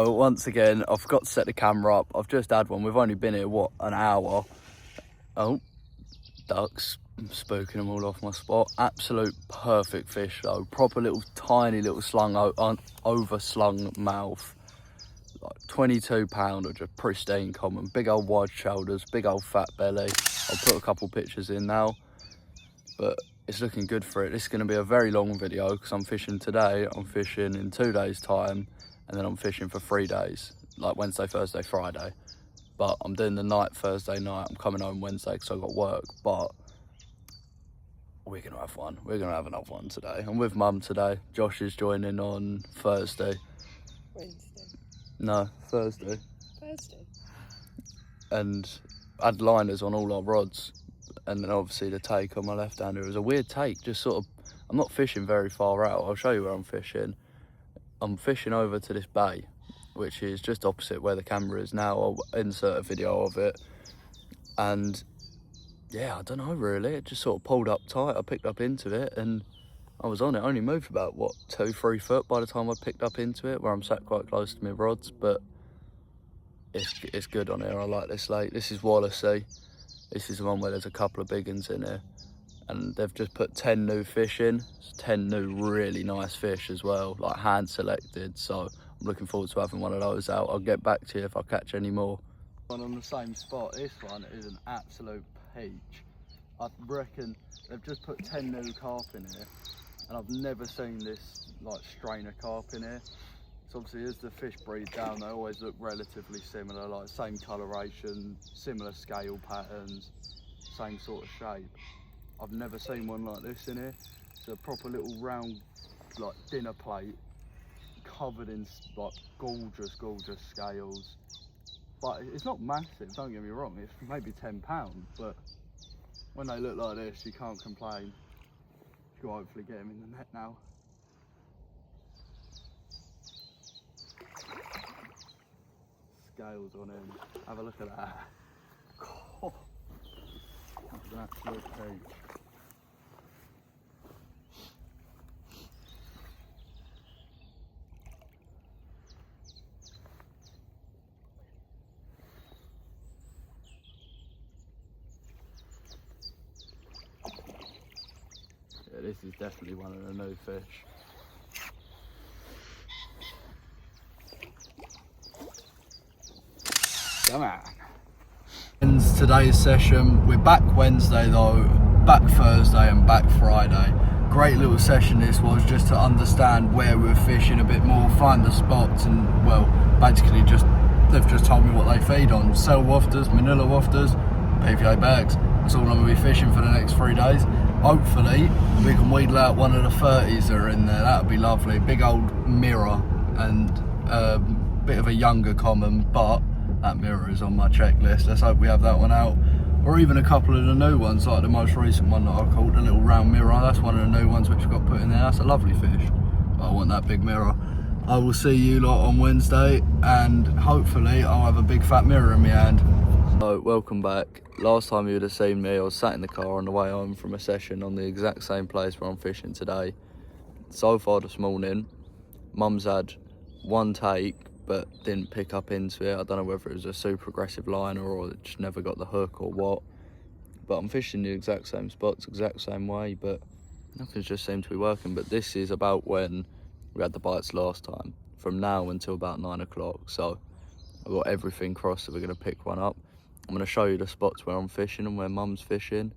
Oh, once again, I forgot to set the camera up. I've just had one. We've only been here, what, an hour? Oh, ducks. I'm spooking them all off my spot. Absolute perfect fish though. Proper little, tiny little overslung mouth. Like 22 pounder, just pristine common. Big old wide shoulders, big old fat belly. I'll put a couple pictures in now. But it's looking good for it. This is going to be a very long video because I'm fishing today. I'm fishing in 2 days' time. And then I'm fishing for 3 days, like Wednesday, Thursday, Friday. But I'm doing the night Thursday night. I'm coming home Wednesday because I've got work. But we're going to have one. We're going to have another one today. I'm with Mum today. Josh is joining on Thursday. Wednesday. No, Thursday. Thursday. And I had liners on all our rods. And then obviously the take on my left hander. It was a weird take. Just sort of, I'm not fishing very far out. I'll show you where I'm fishing. I'm fishing over to this bay, which is just opposite where the camera is now. I'll insert a video of it. And yeah, I don't know really, it just sort of pulled up tight. I picked up into it and I was on it. I only moved about, what, 2-3 foot by the time I picked up into it, where I'm sat quite close to my rods, but it's good on here. I like this lake. This is Wallasea. This is the one where there's a couple of big ones in here. And they've just put 10 new fish in. It's 10 new really nice fish as well, like hand selected. So I'm looking forward to having one of those out. I'll get back to you if I catch any more. One on the same spot. This one is an absolute peach. I reckon they've just put 10 new carp in here, and I've never seen this like strain of carp in here. So obviously as the fish breed down, they always look relatively similar, like same coloration, similar scale patterns, same sort of shape. I've never seen one like this in here. It's a proper little round, like dinner plate, covered in like gorgeous scales. But it's not massive, don't get me wrong, it's maybe 10 pounds, but when they look like this, you can't complain. You can hopefully get them in the net now. Scales on him, have a look at that. Oh, that's an absolute peach. Yeah, this is definitely one of the new fish. Come on. Ends today's session. We're back Wednesday though, back Thursday and back Friday. Great little session this was, just to understand where we're fishing a bit more, find the spots, and well, basically they've just told me what they feed on. Cell wafters, manila wafters, PVA bags. That's all I'm going to be fishing for the next 3 days. Hopefully we can wheedle out one of the 30s that are in there. That would be lovely. Big old mirror and a bit of a younger common, but that mirror is on my checklist. Let's hope we have that one out. Or even a couple of the new ones, like the most recent one that I caught, the little round mirror. That's one of the new ones which got put in there. That's a lovely fish, but I want that big mirror. I will see you lot on Wednesday, and hopefully I'll have a big fat mirror in my hand. So, welcome back. Last time you would have seen me, I was sat in the car on the way home from a session on the exact same place where I'm fishing today. So far this morning, Mum's had one take, but didn't pick up into it. I don't know whether it was a super aggressive liner or it just never got the hook or what. But I'm fishing the exact same spots, exact same way, but nothing's just seemed to be working. But this is about when we had the bites last time, from now until about 9 o'clock. So I've got everything crossed that we're going to pick one up. I'm going to show you the spots where I'm fishing and where Mum's fishing,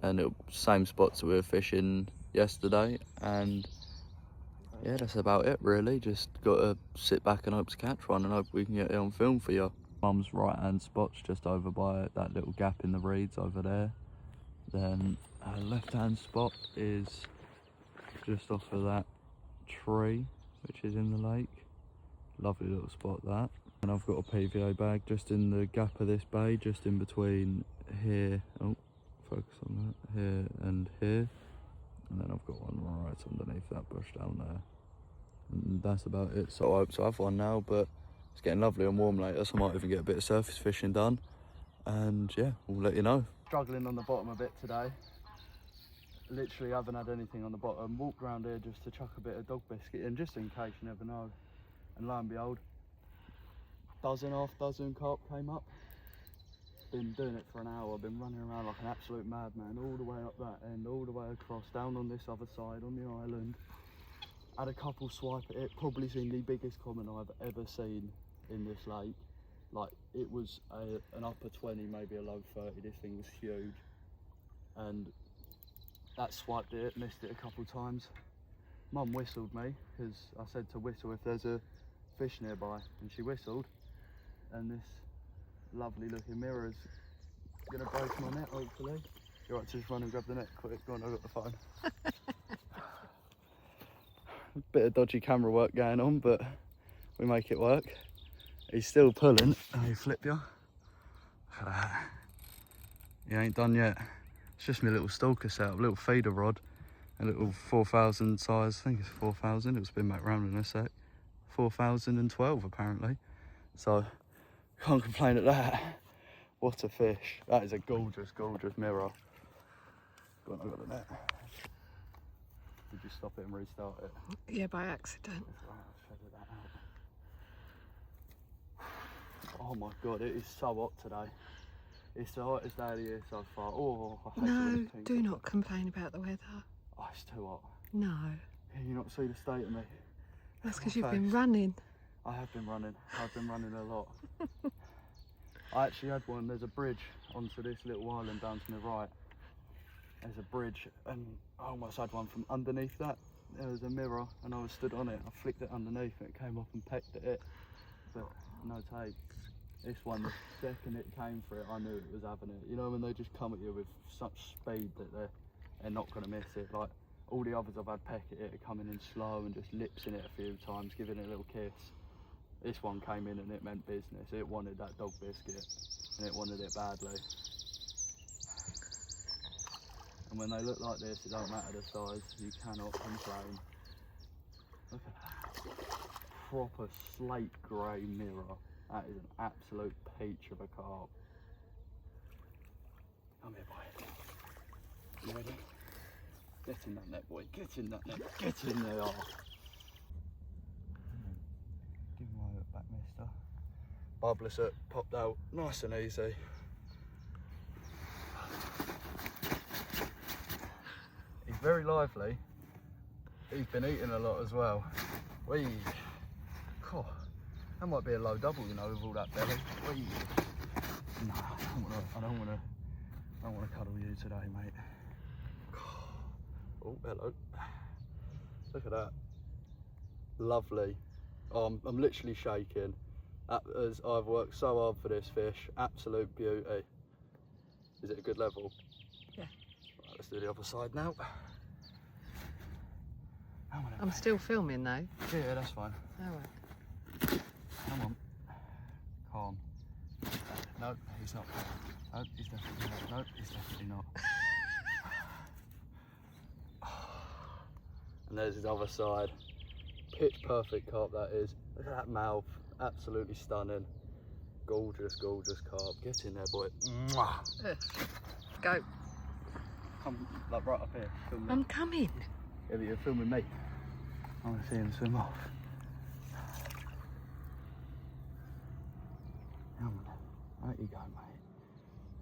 and same spots that we were fishing yesterday. And yeah, that's about it really. Just got to sit back and hope to catch one and hope we can get it on film for you. Mum's right hand spot's just over by that little gap in the reeds over there. Then her left hand spot is just off of that tree which is in the lake. Lovely little spot that. And I've got a PVA bag just in the gap of this bay, just in between here, oh, focus on that, here and here. And then I've got one right underneath that bush down there. And that's about it. So I hope to have one now, but it's getting lovely and warm later, so I might even get a bit of surface fishing done. And yeah, we'll let you know. Struggling on the bottom a bit today. Literally haven't had anything on the bottom. Walked around here just to chuck a bit of dog biscuit in, just in case, you never know. And lo and behold, half dozen carp came up. Been doing it for an hour, been running around like an absolute madman, all the way up that end, all the way across, down on this other side, on the island. Had a couple swipe at it, probably seen the biggest common I've ever seen in this lake. Like, it was an upper 20, maybe a low 30, this thing was huge. And that swiped it, missed it a couple times. Mum whistled me, because I said to whistle if there's a fish nearby, and she whistled, and this lovely looking mirror's gonna break my net, hopefully. You're right to just run and grab the net quick. Go on, I've got the phone. Bit of dodgy camera work going on, but we make it work. He's still pulling. Oh, you flip you. Look at that. He ain't done yet. It's just my little stalker setup, little feeder rod, a little 4,000 size. I think it's 4,000. It'll spin back round in a sec. 4,012 apparently. So can't complain at that. What a fish. That is a gorgeous, gorgeous mirror. Go on, I've got the net. Did you stop it and restart it? Yeah, by accident. That's right, I'll feather that out. Oh my god, it is so hot today. It's the hottest day of the year so far. Oh, I hate No, do not complain about the weather. Oh, it's too hot. No. Can you not see the state of me? That's because you've been running. I have been running. I've been running a lot. I actually had one. There's a bridge onto this little island down to my right. There's a bridge, and I almost had one from underneath that. There was a mirror, and I was stood on it. I flicked it underneath, and it came up and pecked at it, but no take. This one, the second it came for it, I knew it was having it. You know, when they just come at you with such speed that they're not going to miss it. Like, all the others I've had peck at it are coming in slow and just lips in it a few times, giving it a little kiss. This one came in and it meant business. It wanted that dog biscuit, and it wanted it badly. And when they look like this, it don't matter the size, you cannot complain. Look at that. Proper slate grey mirror. That is an absolute peach of a carp. Come here, boy. You ready? Get in that net, boy. Get in that net. Get in there. Give him my hook back, mister. Bubblers it popped out nice and easy. He's very lively. He's been eating a lot as well. Wee. Oh, that might be a low double, you know, with all that belly. Wee. No, I don't wanna cuddle you today, mate. Oh, hello. Look at that. Lovely. Oh, I'm literally shaking. As I've worked so hard for this fish. Absolute beauty. Is it a good level? Yeah. Right, let's do the other side now. I'm still filming though. Yeah, that's fine. Alright. Come on. Calm. No, he's not. No, he's definitely not. No, he's definitely not. And there's his other side. Pitch perfect carp, that is. Look at that mouth. Absolutely stunning. Gorgeous, gorgeous carp. Get in there, boy. Mwah. Go. Come, like, right up here. Film me. I'm coming. Yeah, but you're filming me. I want to see him swim off. Come on. There you go, mate.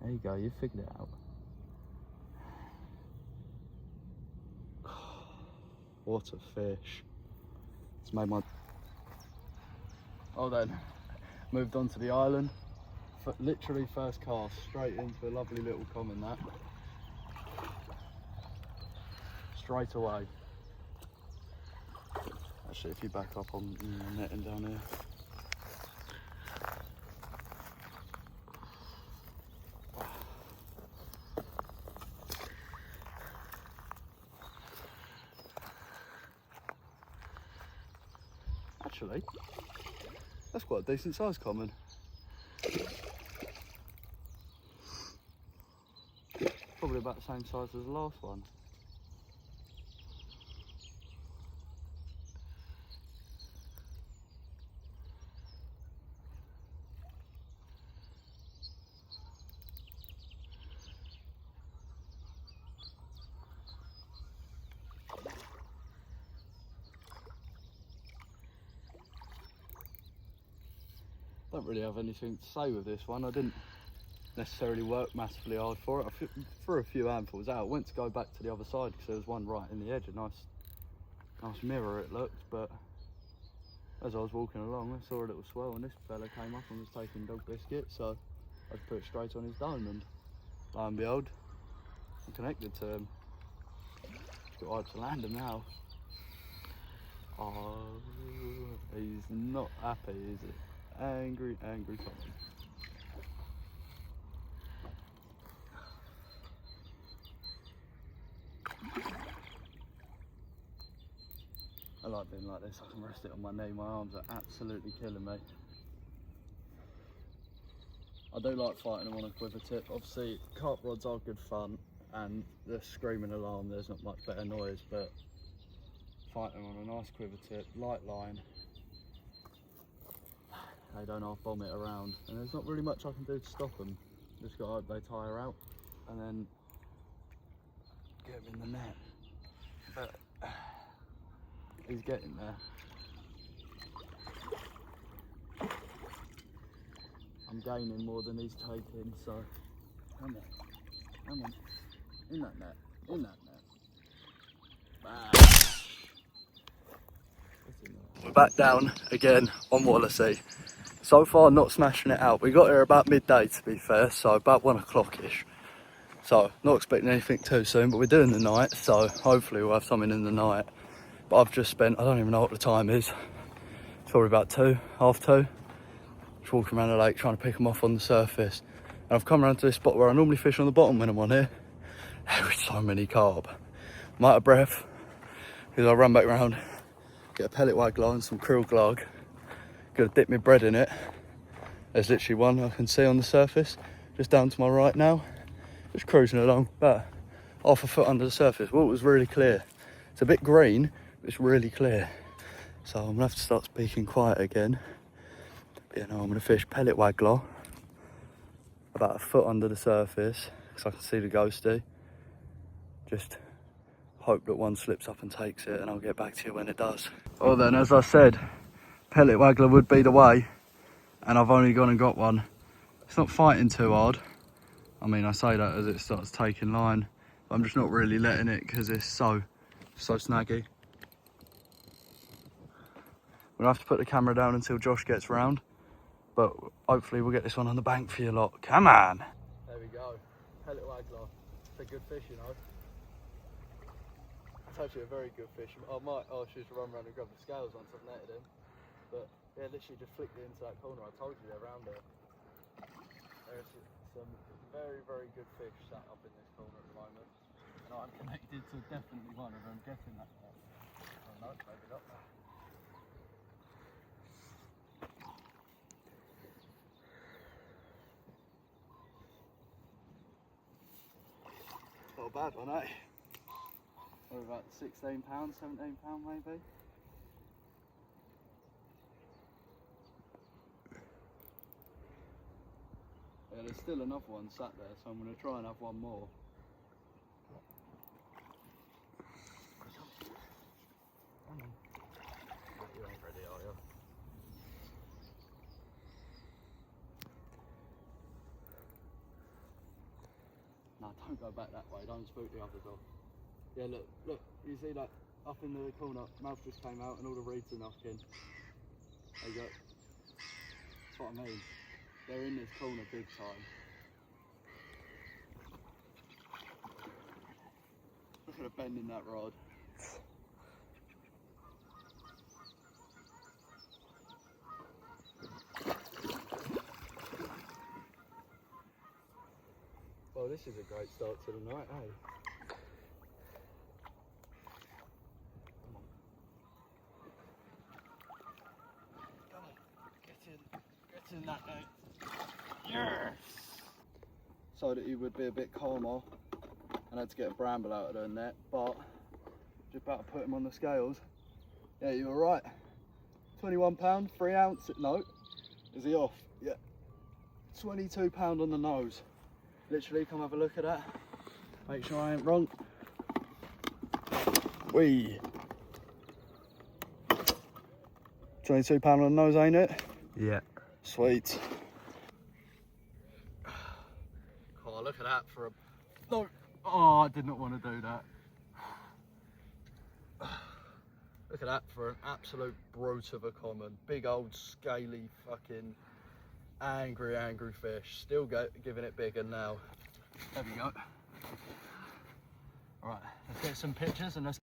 There you go. You figured it out. What a fish. It's made my... Oh, then. Moved on to the island. Literally first cast, straight into a lovely little common, that. Straight away. Actually, if you back up on the netting down here. Actually, that's quite a decent size common. Probably about the same size as the last one. Don't really have anything to say with this one. I didn't necessarily work massively hard for it. I threw a few handfuls out. Went to go back to the other side because there was one right in the edge. A nice mirror it looked, but as I was walking along, I saw a little swell, and this fella came up and was taking dog biscuit, so I just put it straight on his dome, and lo and behold, I'm connected to him. Just got hyped to land him now. Oh, he's not happy, is he? Angry Tommy. I like being like this. I can rest it on my knee. My arms are absolutely killing me. I do like fighting them on a quiver tip. Obviously, carp rods are good fun, and the screaming alarm, there's not much better noise, but fighting them on a nice quiver tip, light line, they don't half bomb it around, and there's not really much I can do to stop them. Just got to hope they tire out and then get them in the net. But he's getting there. I'm gaining more than he's taking, so come on, in that net, We're back down again on Wallasea. So far not smashing it out. We got here about midday, to be fair, so about 1 o'clock-ish. So not expecting anything too soon, but we're doing the night, so hopefully we'll have something in the night. But I've just spent, I don't even know what the time is, it's probably about 2, half 2. Just walking around the lake trying to pick them off on the surface. And I've come around to this spot where I normally fish on the bottom when I'm on here. There is so many carp. I'm out of breath because I run back around, get a pellet waggler and some krill glug. Gonna dip my bread in it. There's literally one I can see on the surface, just down to my right now. Just cruising along, about half a foot under the surface. Water's really clear. It's a bit green, but it's really clear. So I'm gonna have to start speaking quiet again. You know, I'm gonna fish pellet waggler about a foot under the surface, because I can see the ghosty. Just hope that one slips up and takes it, and I'll get back to you when it does. Well then, as I said, pellet waggler would be the way, and I've only gone and got one. It's not fighting too hard. I mean, I say that as it starts taking line, but I'm just not really letting it because it's so snaggy. We'll have to put the camera down until Josh gets round, but hopefully we'll get this one on the bank for you lot. Come on! There we go, pellet waggler. It's a good fish, you know. It's actually a very good fish. I might ask you to run around and grab the scales once I've netted him. But yeah, literally just flicked it into that corner. I told you they're around there. There's some very, very good fish sat up in this corner at the moment. And I'm connected to definitely one of them getting that net. Oh no, maybe not. Not a bad one, eh? Or about £16, £17 maybe. Yeah, there's still another one sat there, so I'm going to try and have one more. Come on. You ain't ready, are you? No, don't go back that way, don't spook the others off. Yeah, look, you see that up in the corner, mouth just came out and all the reeds are knocking. There you go. That's what I mean. They're in this corner big time. Look at the bend in that rod. Well, this is a great start to the night, eh? Come on, get in that net. Yes! So that he would be a bit calmer and had to get a bramble out of the net, but just about to put him on the scales. Yeah, you were right. £21, 3 ounce. No, is he off? Yeah. £22 on the nose. Literally, come have a look at that. Make sure I ain't wrong. Whee! £22 on the nose, ain't it? Yeah. Sweet. Oh, look at that for a... No! Oh, I did not want to do that. Look at that for an absolute brute of a common. Big old scaly fucking angry fish. Still giving it bigger now. There we go. Alright, let's get some pictures and let's...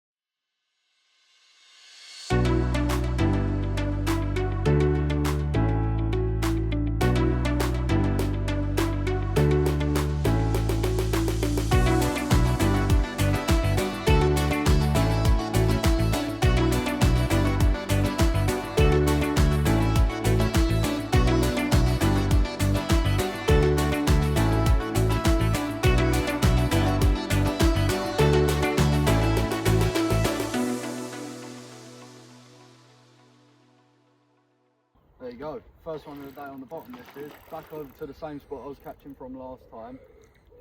There you go, first one of the day on the bottom this is. Back over to the same spot I was catching from last time.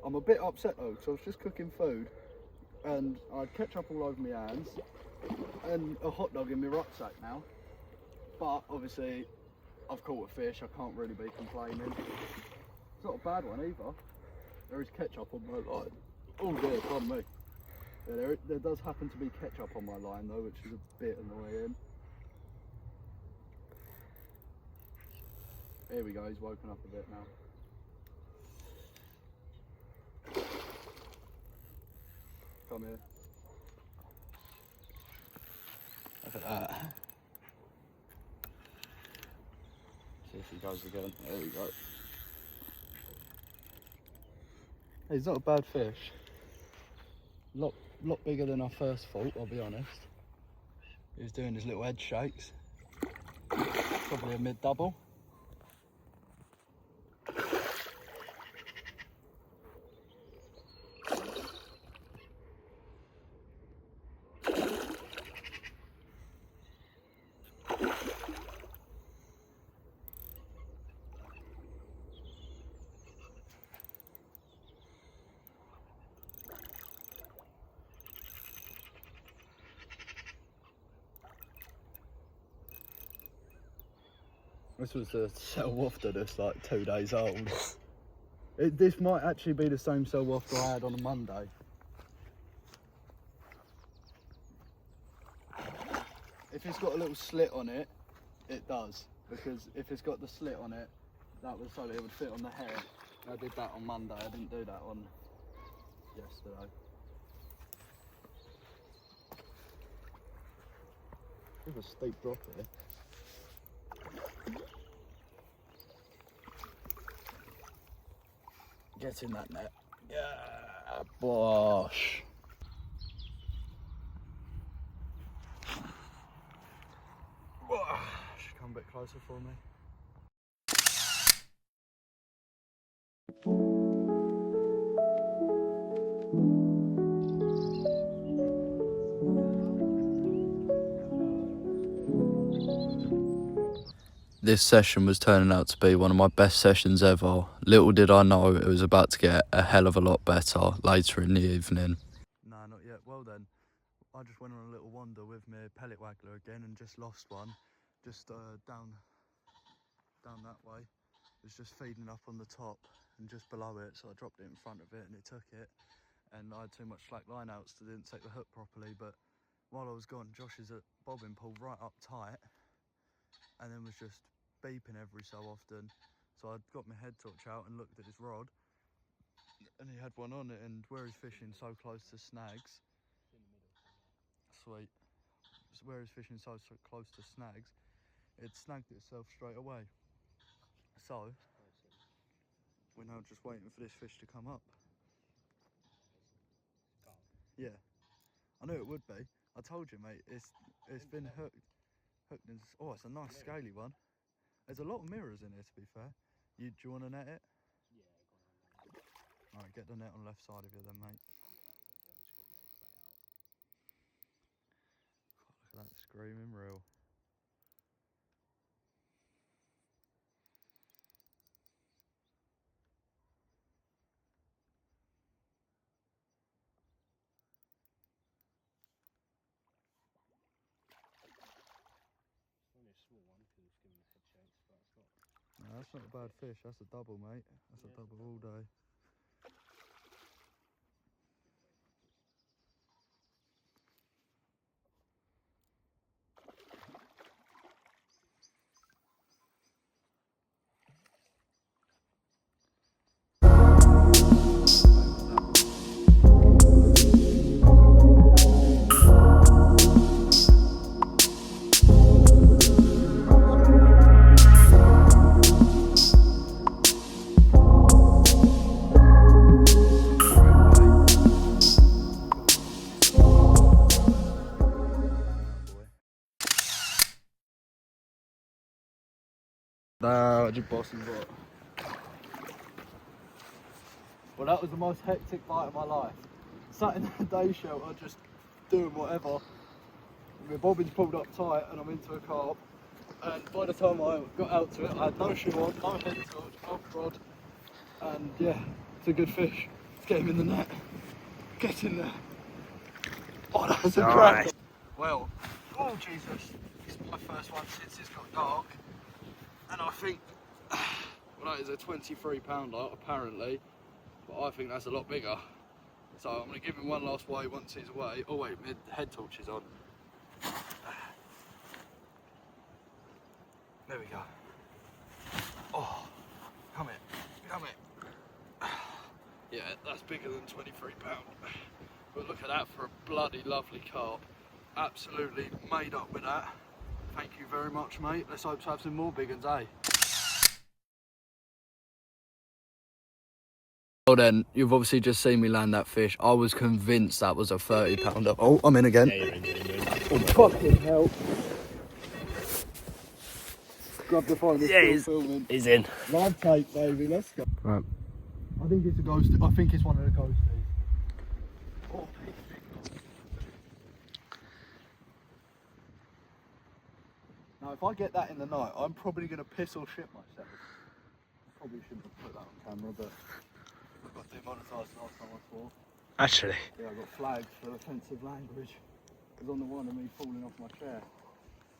I'm a bit upset though, because I was just cooking food and I had ketchup all over my hands and a hot dog in my rucksack now. But obviously I've caught a fish, I can't really be complaining. It's not a bad one either. There is ketchup on my line. Oh dear, pardon me. Yeah, there does happen to be ketchup on my line though, which is a bit annoying. Here we go, he's woken up a bit now. Come here. Look at that. See if he goes again. There we go. He's not a bad fish. Lot bigger than I first thought, I'll be honest. He was doing his little head shakes. Probably a mid-double. This was the cell wafter that's like 2 days old. This might actually be the same cell wafter I had on a Monday. If it's got a little slit on it, it does. Because if it's got the slit on it, that was so it would fit on the head. I did that on Monday, I didn't do that on yesterday. There's a steep drop here. Get in that net. Yeah, bosh. Should come a bit closer for me. This session was turning out to be one of my best sessions ever. Little did I know it was about to get a hell of a lot better later in the evening. No, not yet. Well then, I just went on a little wander with my pellet waggler again and just lost one. Just down that way. It was just feeding up on the top and just below it, so I dropped it in front of it and it took it. And I had too much slack line out, so I didn't take the hook properly. But while I was gone, Josh's bobbin pulled right up tight and then was just beeping every so often. So I got my head torch out and looked at his rod and he had one on it, and where he's fishing so close to snags, sweet, where he's fishing so close to snags, it snagged itself straight away. So we're now just waiting for this fish to come up. Yeah, I knew it would be. I told you, mate, it's been hooked in. Oh, it's a nice scaly one. There's a lot of mirrors in here, to be fair. Do you want to net it? Yeah, go on. Alright, get the net on the left side of you then, mate. God, look at that screaming reel. Only a small one because it's giving the head shakes, but it's got. No, That's not a bad fish, that's a double, mate. That's a double all day. Well, that was the most hectic bite of my life. Sat in the day shelter, just doing whatever. My bobbin's pulled up tight and I'm into a carp. And by the time I got out to it, I had no shoe on, no head torch, no prod. And yeah, it's a good fish. Let's get him in the net. Get in there. Oh, that was a crack. Well, oh Jesus. It's my first one since it's got dark. And I think, well, that is a 23 pounder apparently. But I think that's a lot bigger. So I'm going to give him one last wave once he's away. Oh wait, my head torch is on. There we go. Oh, come here, come here. Yeah, that's bigger than 23 pound. But look at that for a bloody lovely carp. Absolutely made up with that. Thank you very much, mate. Let's hope to have some more big ones, eh? Well then, you've obviously just seen me land that fish. I was convinced that was a 30 pounder. Oh, I'm in again. Yeah, you're in. Oh, fucking hell. Grab the phone, Yeah, filming. he's in. Live tape, baby, let's go. Right. I think it's a ghost. I think it's one of the ghosties. Oh, now, if I get that in the night, I'm probably going to piss or shit myself. Probably shouldn't have put that on camera, but I got demonetised last time I saw. Actually. Yeah, I got flagged for offensive language. It was on the one of me falling off my chair.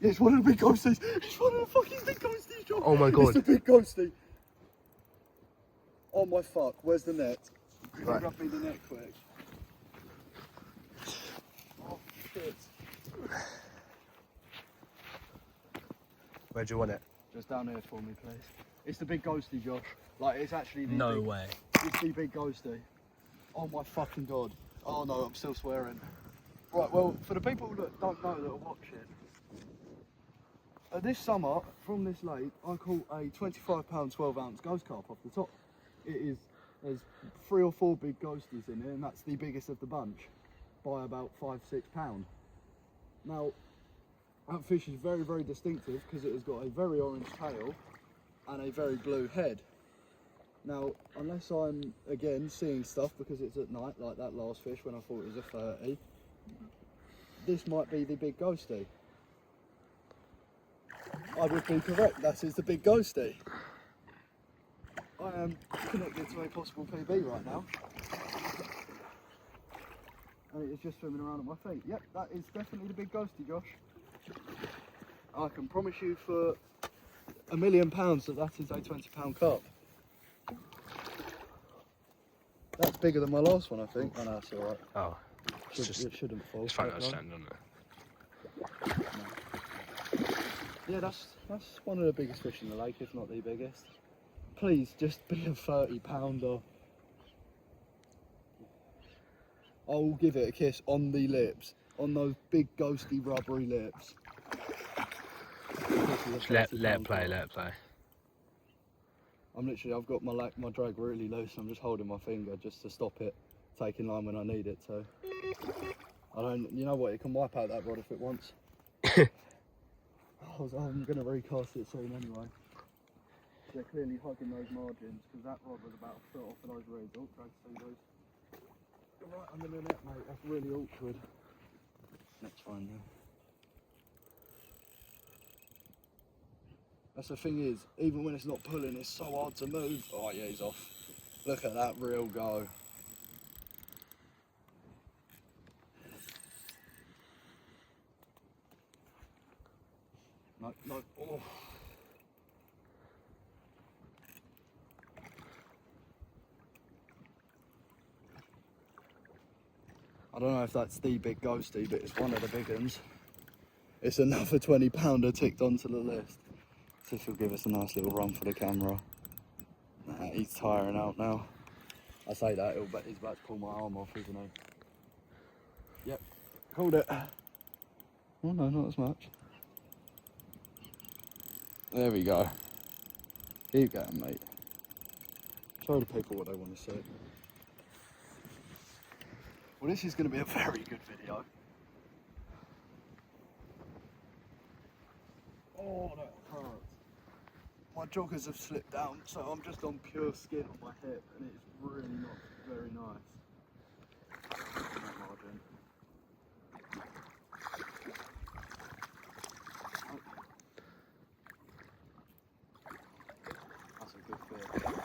Yeah, it's one of the big ghosties. It's one of the fucking big ghosties, John. Oh my god. It's the big ghostie. Oh my fuck, where's the net? Right. Grab me the net quick. Oh shit. Where do you want it? Just down here for me, please. It's the big ghostie, Josh. Like, it's actually the No big, way. It's the big ghostie. Oh my fucking god. Oh no, I'm still swearing. Right, well, for the people that don't know that are watching, this summer, from this lake, I caught a 25 pound 12 ounce ghost carp off the top. There's 3 or 4 big ghosties in it, and that's the biggest of the bunch by about 5-6 pound. Now, that fish is very, very distinctive because it has got a very orange tail and a very blue head. Now, unless I'm, again, seeing stuff because it's at night, like that last fish when I thought it was a 30, this might be the big ghostie. I would be correct, that is the big ghostie. I am connected to a possible PB right now. And it is just swimming around at my feet. Yep, that is definitely the big ghostie, Josh. I can promise you for £1 million that is a 20 pound carp. That's bigger than my last one, I think. Oh no, that's alright. Oh. It shouldn't fall. It's fine, I'll stand on it. No. Yeah, that's one of the biggest fish in the lake, if not the biggest. Please, just be a 30 pounder. I will give it a kiss on the lips, on those big ghosty rubbery lips. Let it play. I'm literally, I've got my drag really loose. I'm just holding my finger just to stop it taking line when I need it to. You know what, it can wipe out that rod if it wants. I'm going to recast it soon anyway. They're clearly hugging those margins because that rod was about a foot off of those reeds. Oh, drag through those. You're right under the net, mate. That's really awkward. That's fine now. That's the thing is, even when it's not pulling, it's so hard to move. Oh yeah, he's off. Look at that reel go. No. Oh. I don't know if that's the big ghosty, but it's one of the big ones. It's another 20 pounder ticked onto the list. See if he'll give us a nice little run for the camera. Nah, he's tiring out now. I say that, he's about to pull my arm off, isn't he? Yep, called it. Oh no, not as much. There we go. Keep going, mate. Show the people what they want to see. Well, this is going to be a very good video. Oh, that hurts. My joggers have slipped down, so I'm just on pure skin on my hip, and it's really not very nice. Margin. That's a good fit.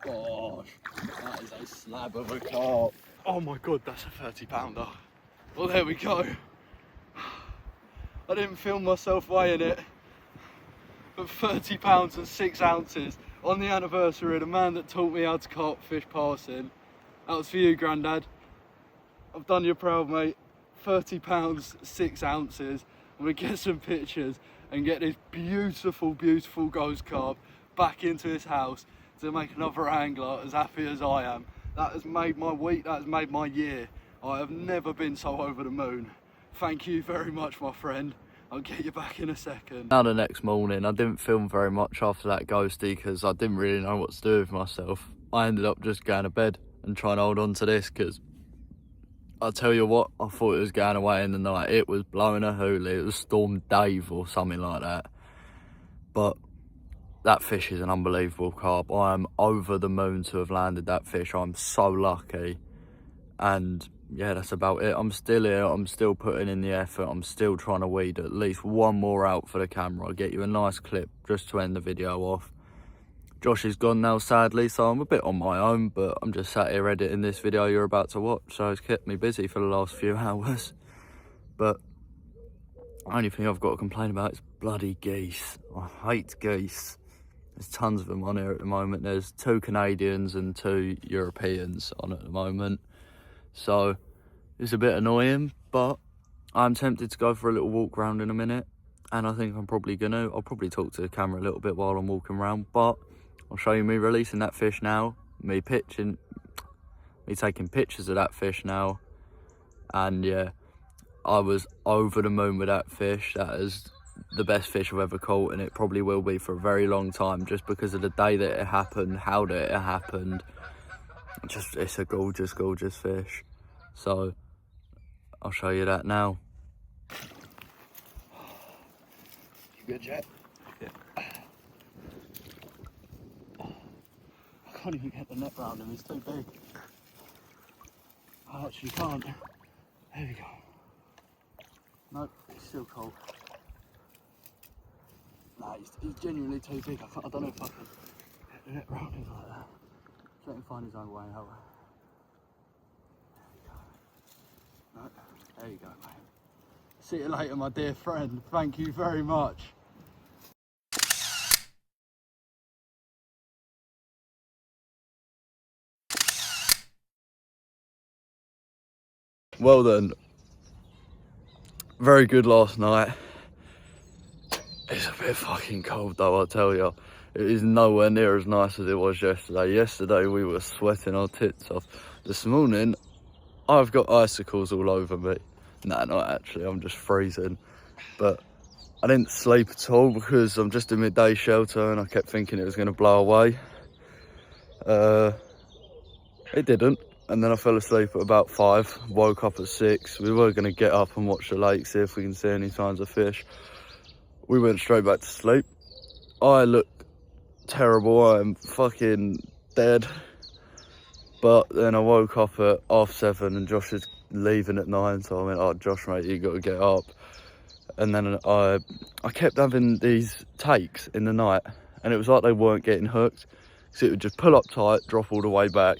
Gosh, that is a slab of a carp. Oh my god, that's a 30 pounder. Well, there we go. I didn't film myself weighing it, but 30 pounds and 6 ounces on the anniversary of the man that taught me how to carp fish passing. That was for you, Grandad. I've done you proud, mate. 30 pounds, 6 ounces. I'm gonna get some pictures and get this beautiful, beautiful ghost carp back into his house to make another angler as happy as I am. That has made my week, that has made my year. I have never been so over the moon. Thank you very much, my friend. I'll get you back in a second. Now the next morning, I didn't film very much after that ghosty because I didn't really know what to do with myself. I ended up just going to bed and trying to hold on to this because I'll tell you what, I thought it was going away in the night. It was blowing a hoolie. It was Storm Dave or something like that. But that fish is an unbelievable carp. I am over the moon to have landed that fish. I'm so lucky. And yeah, that's about it. I'm still here. I'm still putting in the effort. I'm still trying to weed at least one more out for the camera. I'll get you a nice clip just to end the video off. Josh is gone now, sadly, so I'm a bit on my own, but I'm just sat here editing this video you're about to watch, so it's kept me busy for the last few hours. But the only thing I've got to complain about is bloody geese. I hate geese. There's tons of them on here at the moment. There's 2 Canadians and 2 Europeans on at the moment. So it's a bit annoying, but I'm tempted to go for a little walk around in a minute. And I think I'm probably gonna. I'll probably talk to the camera a little bit while I'm walking around, but I'll show you me releasing that fish now, me taking pictures of that fish now. And yeah, I was over the moon with that fish. That is the best fish I've ever caught, and it probably will be for a very long time, just because of the day that it happened, how that it happened. Just, it's a gorgeous, gorgeous fish. So I'll show you that now. You good, Jet? Yeah. I can't even get the net round him, he's too big. I actually can't. There we go. Nope, he's still cold. Nah, he's genuinely too big. I don't know if I can get the net round him like that. Let him find his own way out. There we go. No, there you go, mate. See you later, my dear friend. Thank you very much. Well then, very good last night. It's a bit fucking cold though, I'll tell you. It is nowhere near as nice as it was yesterday. Yesterday we were sweating our tits off. This morning, I've got icicles all over me. Nah, not actually, I'm just freezing. But I didn't sleep at all because I'm just in midday shelter and I kept thinking it was gonna blow away. It didn't. And then I fell asleep at about 5, woke up at 6. We were gonna get up and watch the lake, see if we can see any signs of fish. We went straight back to sleep. I look terrible, I'm fucking dead. But then I woke up at 7:30 and Josh is leaving at 9, so I went, oh Josh mate, you got to get up. And then I kept having these takes in the night, and it was like they weren't getting hooked, so it would just pull up tight, drop all the way back.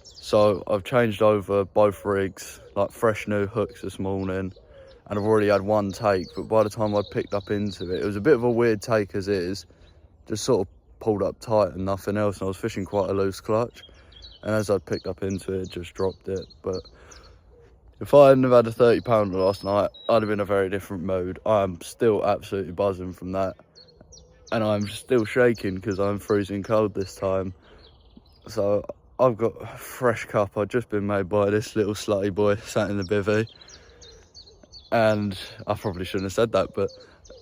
So I've changed over both rigs, like fresh new hooks this morning, and I've already had one take, but by the time I picked up into it, it was a bit of a weird take as is, just sort of pulled up tight and nothing else, and I was fishing quite a loose clutch, and as I picked up into it, just dropped it. But if I hadn't have had a 30 pounder last night, I'd have been in a very different mood. I'm still absolutely buzzing from that, and I'm still shaking because I'm freezing cold this time. So I've got a fresh cup I've just been made by this little slutty boy sat in the bivvy, and I probably shouldn't have said that, but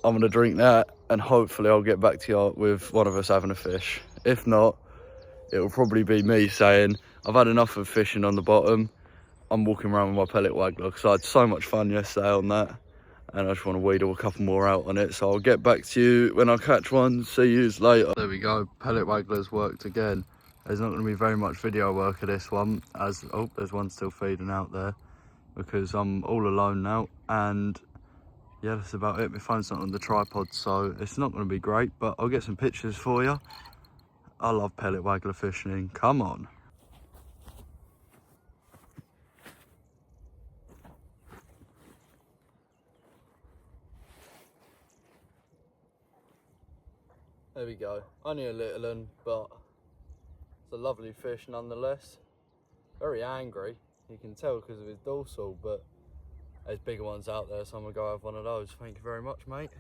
I'm going to drink that, and hopefully I'll get back to you with one of us having a fish. If not, it'll probably be me saying, I've had enough of fishing on the bottom. I'm walking around with my pellet waggler because I had so much fun yesterday on that, and I just want to wheedle a couple more out on it. So I'll get back to you when I catch one. See you later. There we go, pellet waggler's worked again. There's not going to be very much video work of this one, as, oh, there's one still feeding out there, because I'm all alone now, and yeah, that's about it. My phone's not on the tripod, so it's not going to be great, but I'll get some pictures for you. I love pellet waggler fishing. Come on. There we go. Only a little one, but it's a lovely fish nonetheless. Very angry, you can tell because of his dorsal, but there's bigger ones out there, so I'm going to go have one of those. Thank you very much, mate.